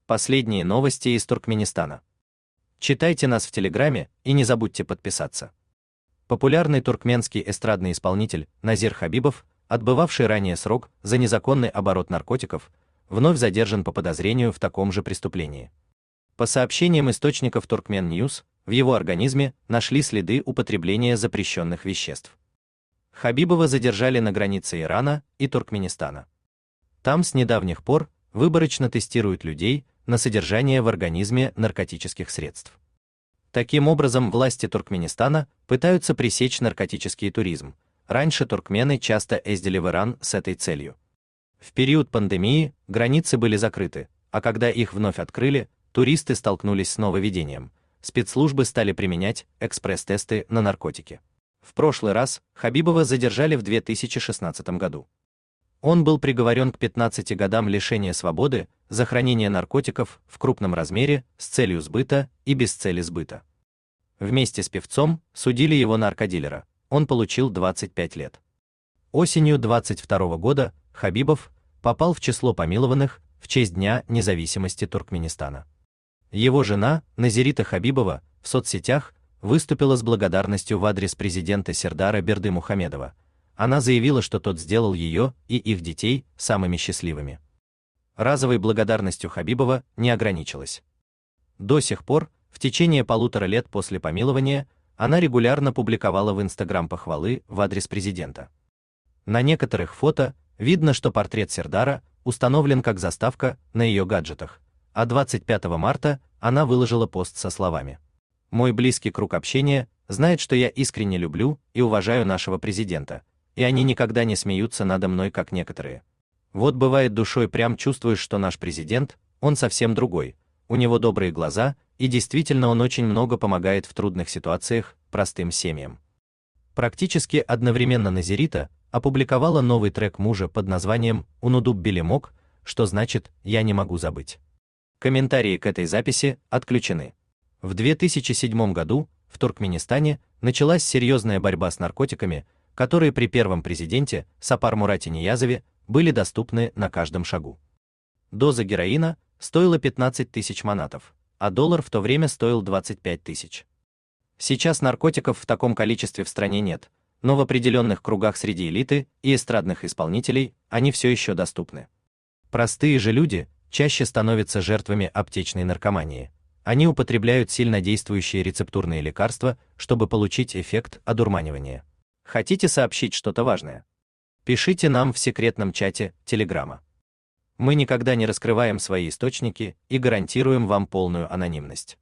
Последние новости из Туркменистана. Читайте нас в Телеграме и не забудьте подписаться. Популярный туркменский эстрадный исполнитель Назир Хабибов, отбывавший ранее срок за незаконный оборот наркотиков, вновь задержан по подозрению в таком же преступлении. По сообщениям источников Turkmen News, в его организме нашли следы употребления запрещенных веществ. Хабибова задержали на границе Ирана и Туркменистана. Там с недавних пор выборочно тестируют людей на содержание в организме наркотических средств. Таким образом, власти Туркменистана пытаются пресечь наркотический туризм. Раньше туркмены часто ездили в Иран с этой целью. В период пандемии границы были закрыты, а когда их вновь открыли, туристы столкнулись с нововведением. Спецслужбы стали применять экспресс-тесты на наркотики. В прошлый раз Хабибова задержали в 2016 году. Он был приговорен к 15 годам лишения свободы за хранение наркотиков в крупном размере с целью сбыта и без цели сбыта. Вместе с певцом судили его наркодилера. Он получил 25 лет. Осенью 22 года Хабибов попал в число помилованных в честь Дня независимости Туркменистана. Его жена Назирита Хабибова в соцсетях выступила с благодарностью в адрес президента Сердара Бердымухамедова. Она заявила, что тот сделал ее и их детей самыми счастливыми. Разовой благодарностью Хабибова не ограничилась. До сих пор, в течение 1,5 лет после помилования, она регулярно публиковала в Instagram похвалы в адрес президента. На некоторых фото видно, что портрет Сердара установлен как заставка на ее гаджетах, а 25 марта она выложила пост со словами: «Мой близкий круг общения знает, что я искренне люблю и уважаю нашего президента, и они никогда не смеются надо мной, как некоторые. Вот бывает, душой прям чувствуешь, что наш президент, он совсем другой, у него добрые глаза, и действительно он очень много помогает в трудных ситуациях простым семьям». Практически одновременно Назирита опубликовала новый трек мужа под названием «Унудуб Белемок», что значит «Я не могу забыть». Комментарии к этой записи отключены. В 2007 году в Туркменистане началась серьезная борьба с наркотиками, которые при первом президенте Сапар Мурате Ниязове были доступны на каждом шагу. Доза героина стоила 15 тысяч манатов, а доллар в то время стоил 25 тысяч. Сейчас наркотиков в таком количестве в стране нет, но в определенных кругах среди элиты и эстрадных исполнителей они все еще доступны. Простые же люди чаще становятся жертвами аптечной наркомании. Они употребляют сильнодействующие рецептурные лекарства, чтобы получить эффект одурманивания. Хотите сообщить что-то важное? Пишите нам в секретном чате Телеграма. Мы никогда не раскрываем свои источники и гарантируем вам полную анонимность.